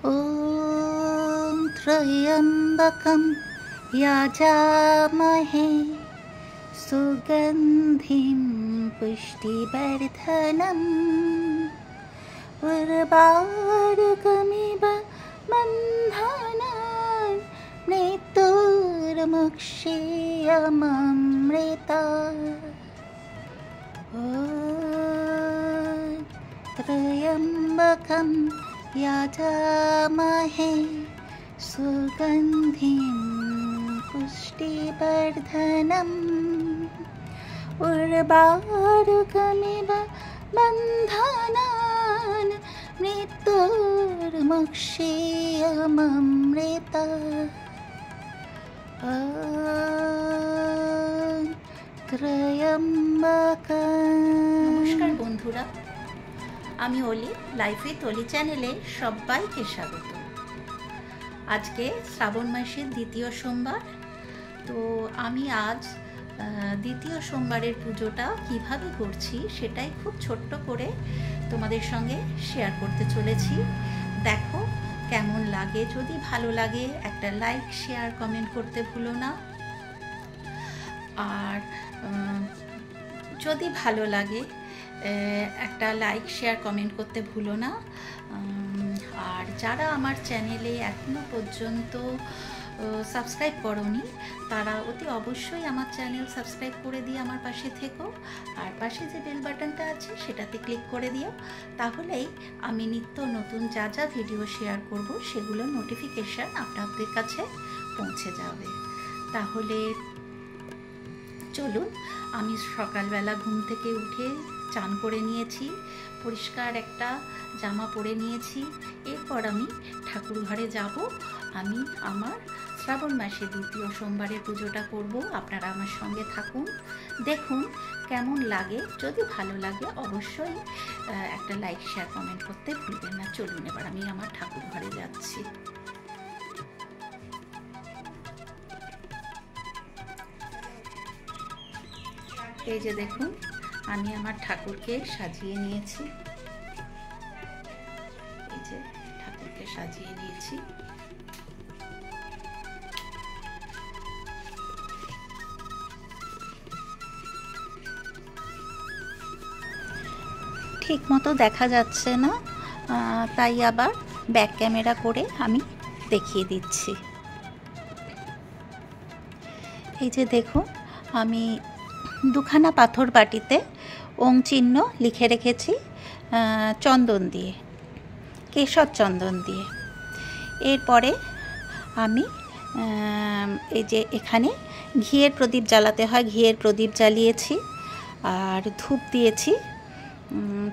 ॐ त्र्यम्बकं यजामहे सुगन्धिं पुष्टिवर्धनम् उर्वारुकमिव बन्धनान् मृत्युर्मुक्षीयममृतात्। ॐ त्र्यम्बकं यजामहे सुगन्धिं पुष्टिवर्धनम् उर्वारुकमिव बन्धनान् मृत्युर्मुक्षीयममृतात्। ॐ त्र्यम्बकम्। नमस्कार बंधुरा, আমি অলি লাইফ উইথ অলি চ্যানেলে সবাইকে স্বাগত। আজকে শ্রাবণ মাসের দ্বিতীয় সোমবার। তো আমি আজ দ্বিতীয় সোমবারের পুজোটা কিভাবে করছি সেটাই খুব ছোট্ট করে তোমাদের সঙ্গে শেয়ার করতে চলেছি। দেখো কেমন লাগে, যদি ভালো লাগে একটা লাইক শেয়ার কমেন্ট করতে ভুলো না। আর যদি ভালো লাগে একটা লাইক শেয়ার কমেন্ট করতে ভুলো না। আর যারা আমার চ্যানেলে এখনো পর্যন্ত সাবস্ক্রাইব করোনি তারা অতি অবশ্যই আমার চ্যানেল সাবস্ক্রাইব করে দিয়ে আমার পাশে থেকো। আর পাশে যে বেল বাটনটা আছে সেটাতে ক্লিক করে দিও, তাহলেই আমি নিত্য নতুন যা যা ভিডিও শেয়ার করব সেগুলো নোটিফিকেশান আপনাদের কাছে পৌঁছে যাবে। তাহলে চলুন, আমি সকালবেলা ঘুম থেকে উঠে চান করে নিয়েছি, পরিষ্কার একটা জামা পরে নিয়েছি। এরপর আমি ঠাকুর ঘরে যাব। আমি আমার শ্রাবণ মাসে দ্বিতীয় সোমবারের পুজোটা করব। আপনারা আমার সঙ্গে থাকুন, দেখুন কেমন লাগে। যদি ভালো লাগে অবশ্যই একটা লাইক শেয়ার কমেন্ট করতে ভুলবেন না। চলুন এবার আমি আমার ঠাকুর ঘরে যাচ্ছি। এই যে দেখুন, আমি আমার ঠাকুরকে সাজিয়ে নিয়েছি। এই যে ঠাকুরকে সাজিয়ে নিয়েছি। ঠিক মতো দেখা যাচ্ছে না, তাই আবার ব্যাক ক্যামেরা করে আমি দেখিয়ে দিচ্ছি। এই যে দেখুন, আমি দুখানা পাথর বাটিতে ওং চিহ্ন লিখে রেখেছি চন্দন দিয়ে, কেশর চন্দন দিয়ে। এরপরে আমি এই যে এখানে ঘিয়ের প্রদীপ জ্বালাতে হয়, ঘিয়ের প্রদীপ জ্বালিয়েছি আর ধূপ দিয়েছি,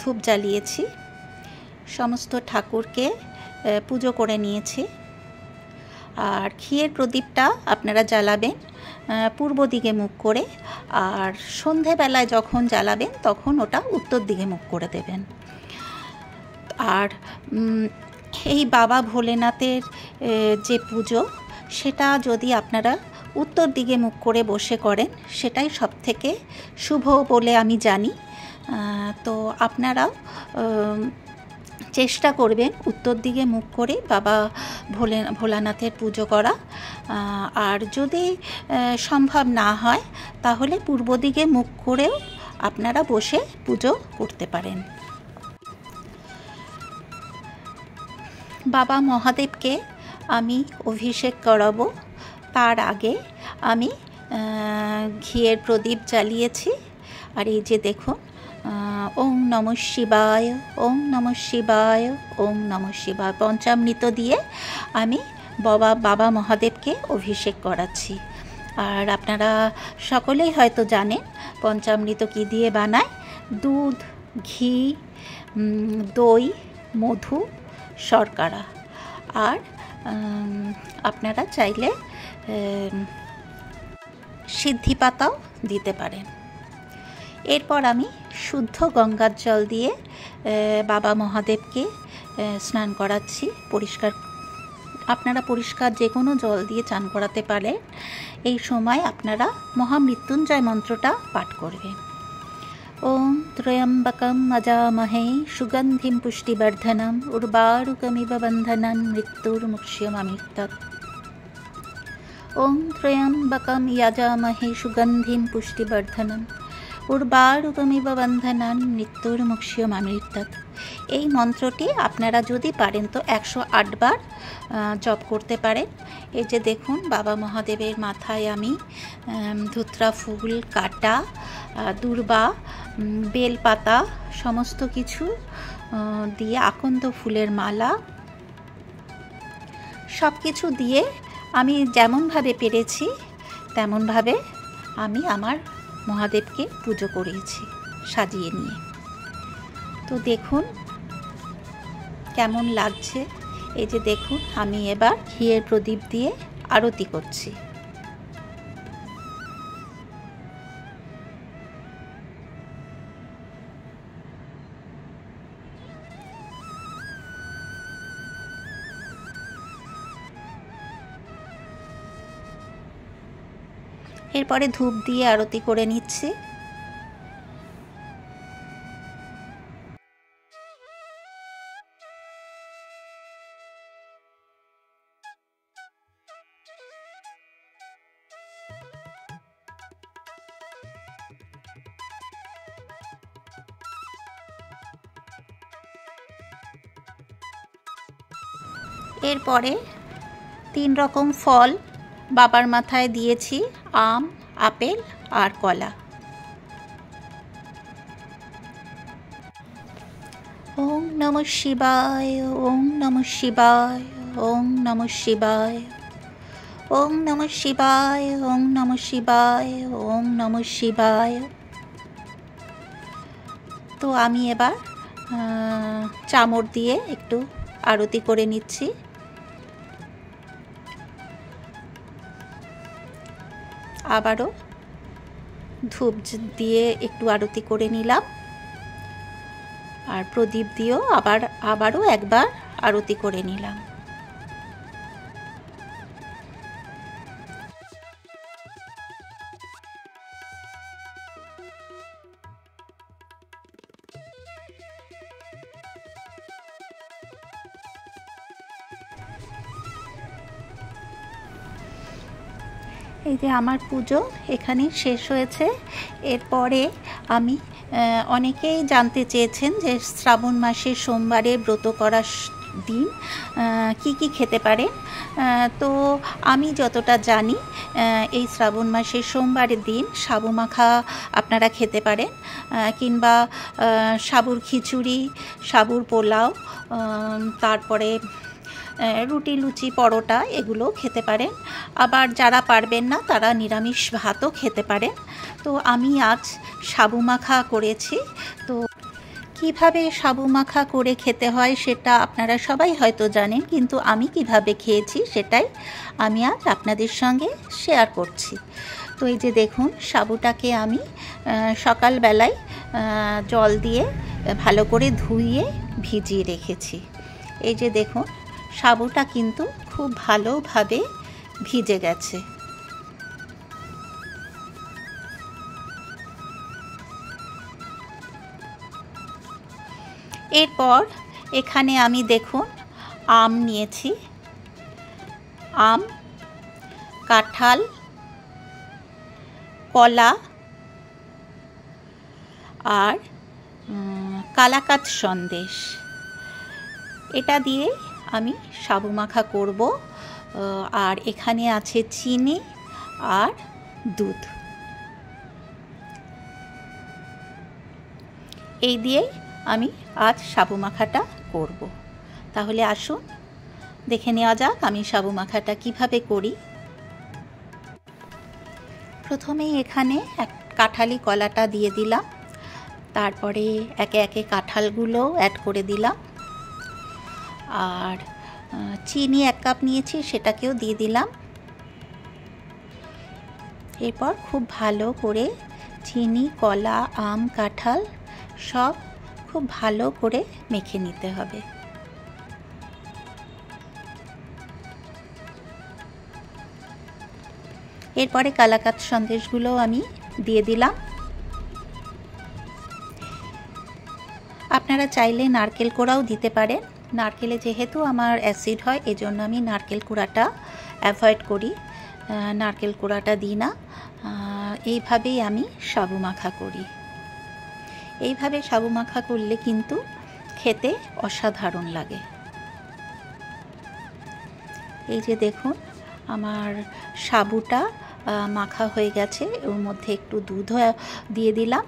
ধূপ জ্বালিয়েছি। সমস্ত ঠাকুরকে পুজো করে নিয়েছি। আর ঘিয়ের প্রদীপটা আপনারা জ্বালাবেন পূর্ব দিকে মুখ করে, আর সন্ধেবেলায় যখন জ্বালাবেন তখন ওটা উত্তর দিকে মুখ করে দেবেন। আর এই বাবা ভোলেনাথের যে পুজো, সেটা যদি আপনারা উত্তর দিকে মুখ করে বসে করেন সেটাই সবথেকে শুভ বলে আমি জানি। তো আপনারাও চেষ্টা করবেন উত্তর দিকে মুখ করে বাবা ভোলানাথের পুজো করা। আর যদি সম্ভব না হয় তাহলে পূর্ব দিকে মুখ করেও আপনারা বসে পুজো করতে পারেন। বাবা মহাদেবকে আমি অভিষেক করাবো, তার আগে আমি ঘিয়ের প্রদীপ জ্বালিয়েছি। আর এই যে দেখুন, ওং নমঃ শিবায়, ওং নমঃ শিবায়, ওং নমঃ শিবায় পঞ্চামৃত দিয়ে আমি বাবা মহাদেবকে অভিষেক করাচ্ছি। আর আপনারা সকলেই হয়তো জানেন পঞ্চামৃত কী দিয়ে বানায়। দুধ, ঘি, দই, মধু, শর্করা, আর আপনারা চাইলে সিদ্ধি পাতাও দিতে পারেন। এরপর আমি শুদ্ধ গঙ্গার জল দিয়ে বাবা মহাদেবকে স্নান করাচ্ছি। আপনারা পরিষ্কার যে কোনো জল দিয়ে চান করাতে পারেন। এই সময় আপনারা মহামৃত্যুঞ্জয় মন্ত্রটা পাঠ করবেন। ওং ত্র্যম্বকম যজামহে সুগন্ধিম পুষ্টিবর্ধনম উর্বারুকমিব বন্ধনান মৃত্যুর্মুক্ষীয়মামৃতৎ। ওং ত্র্যম্বকম যজামহে সুগন্ধিম পুষ্টিবর্ধনম উর্বারুকমিব বন্ধনান মৃত্যুর্মুক্ষীয়মামৃতৎ। এই মন্ত্রটি আপনারা যদি পারেন তো 108 বার জপ করতে পারেন। এই যে দেখুন বাবা মহাদেবের মাথায় আমি ধুত্রা ফুল, কাটা, দূর্বা, বেলপাতা সমস্ত কিছু দিয়ে, আকন্দ ফুলের মালা সব কিছু দিয়ে আমি যেমনভাবে পেরেছি তেমনভাবে আমি আমার মহাদেবকে পুজো করিয়েছি সাজিয়ে নিয়ে। তো দেখুন কেমন লাগছে। এই যে দেখুন আমি এবার ঘিয়ের প্রদীপ দিয়ে আরতি করছি। এরপরে ধূপ দিয়ে আরতি করে নিচ্ছি। এরপরে 3 রকম ফল বাবার মাথায় দিয়েছি, আম, আপেল আর কলা। ওং নমঃ শিবায়, ওং নমঃ শিবায়, ওং নমঃ শিবায়, ওং নমঃ শিবায়, ওং নমঃ শিবায়, ওং নমঃ শিবায়। তো আমি এবার চামর দিয়ে একটু আরতি করে নিচ্ছি। আবারও ধূপ দিয়ে একটু আরতি করে নিলাম, আর প্রদীপ দিয়েও আবারও একবার আরতি করে নিলাম। এই যে আমার পুজো এখানে শেষ হয়েছে। এরপরে আমি অনেকেই জানতে চেয়েছেন যে শ্রাবণ মাসের সোমবারে ব্রত করার দিন কি কি খেতে পারেন। তো আমি যতটা জানি এই শ্রাবণ মাসের সোমবারের দিন সাবু মাখা আপনারা খেতে পারেন, কিংবা সাবুর খিচুড়ি, সাবুর পোলাও, তারপরে রুটি, লুচি, পরোটা এগুলো খেতে পারেন। আবার যারা পারবেন না তারা নিরামিষ ভাতও খেতে পারেন। তো আমি আজ সাবু মাখা করেছি। তো কিভাবে সাবু মাখা করে খেতে হয় সেটা আপনারা সবাই হয়তো জানেন, কিন্তু আমি কিভাবে খেয়েছি সেটাই আমি আজ আপনাদের সঙ্গে শেয়ার করছি। তো এই যে দেখুন সাবুটাকে আমি সকালবেলায় জল দিয়ে ভালো করে ধুইয়ে ভিজিয়ে রেখেছি। এই যে দেখুন সাবুটা কিন্তু খুব ভালোভাবে ভিজে গেছে। এরপর এখানে আমি দেখুন আম নিয়েছি, আম, কাঁঠাল, কলা আর কালাকাঁদ সন্দেশ, এটা দিয়ে আমি সাবু মাখা করব। আর এখানে আছে চিনি আর দুধ। এই দিয়েই আমি আজ সাবু মাখাটা করব। তাহলে আসুন দেখে নেওয়া যাক আমি সাবু মাখাটা কিভাবে করি। প্রথমেই এখানে কাঁঠালি কলাটা দিয়ে দিলাম, তারপরে একে একে কাঁঠালগুলো অ্যাড করে দিলাম, আর চিনি 1 কাপ নিয়েছি সেটাকেও দিয়ে দিলাম। এরপর খুব ভালো করে চিনি, কলা, আম, কাঁঠাল সব খুব ভালো করে মেখে নিতে হবে। এরপরে কালাকাঁদ সন্দেশগুলো আমি দিয়ে দিলাম। আপনারা চাইলে নারকেল কোড়াও দিতে পারেন। নারকেলে যেহেতু আমার অ্যাসিড হয় এজন্য আমি নারকেল কোড়াটা অ্যাভয়েড করি, নারকেল কোড়াটা দিই না। এইভাবেই আমি সাবু মাখা করি। এইভাবে সাবু মাখা করলে কিন্তু খেতে অসাধারণ লাগে। এই যে দেখুন আমার সাবুটা মাখা হয়ে গেছে, ওর মধ্যে একটু দুধ দিয়ে দিলাম।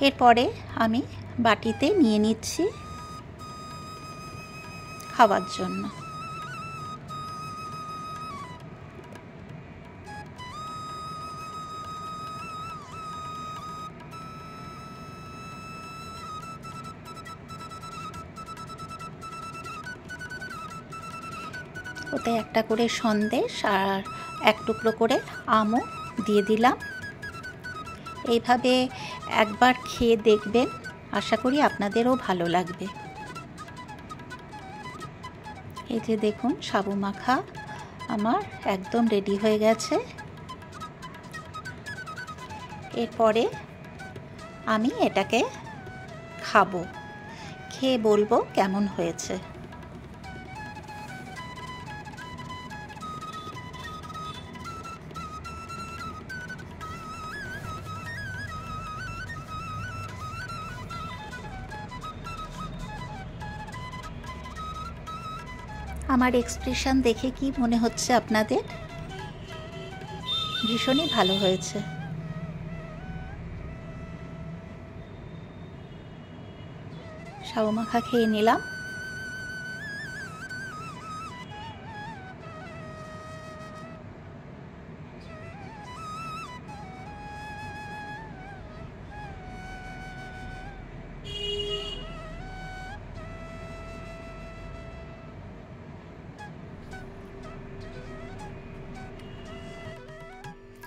এরপরে আমি বাটিতে নিয়ে নিচ্ছি খাওয়ার জন্য। ওতে একটা করে সন্দেশ আর এক টুকরো করে আমও দিয়ে দিলাম। এইভাবে একবার খেয়ে দেখবেন, আশা করি আপনাদেরও ভালো লাগবে। এই যে দেখুন সাবু মাখা আমার একদম রেডি হয়ে গেছে। এরপরে আমি এটাকে খাবো, খেয়ে বলবো কেমন হয়েছে। আমার এক্সপ্রেশন দেখে কি মনে হচ্ছে আপনাদের? ভীষণই ভালো হয়েছে। সাবু মাখা খেয়ে নিলাম।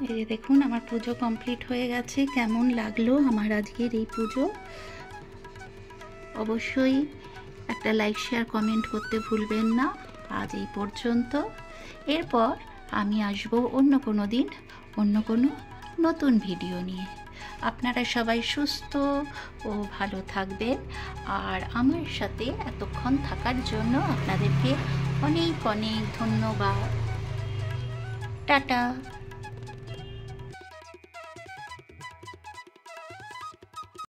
এই যে দেখুন আমার পুজো কমপ্লিট হয়ে গেছে। কেমন লাগলো আমার আজকের এই পুজো? অবশ্যই একটা লাইক শেয়ার কমেন্ট করতে ভুলবেন না। আজ এই পর্যন্ত। এরপর আমি আসবো অন্য কোনো দিন অন্য কোনো নতুন ভিডিও নিয়ে। আপনারা সবাই সুস্থ ও ভালো থাকবেন। আর আমার সাথে এতক্ষণ থাকার জন্য আপনাদেরকে অনেক অনেক ধন্যবাদ। টাটা।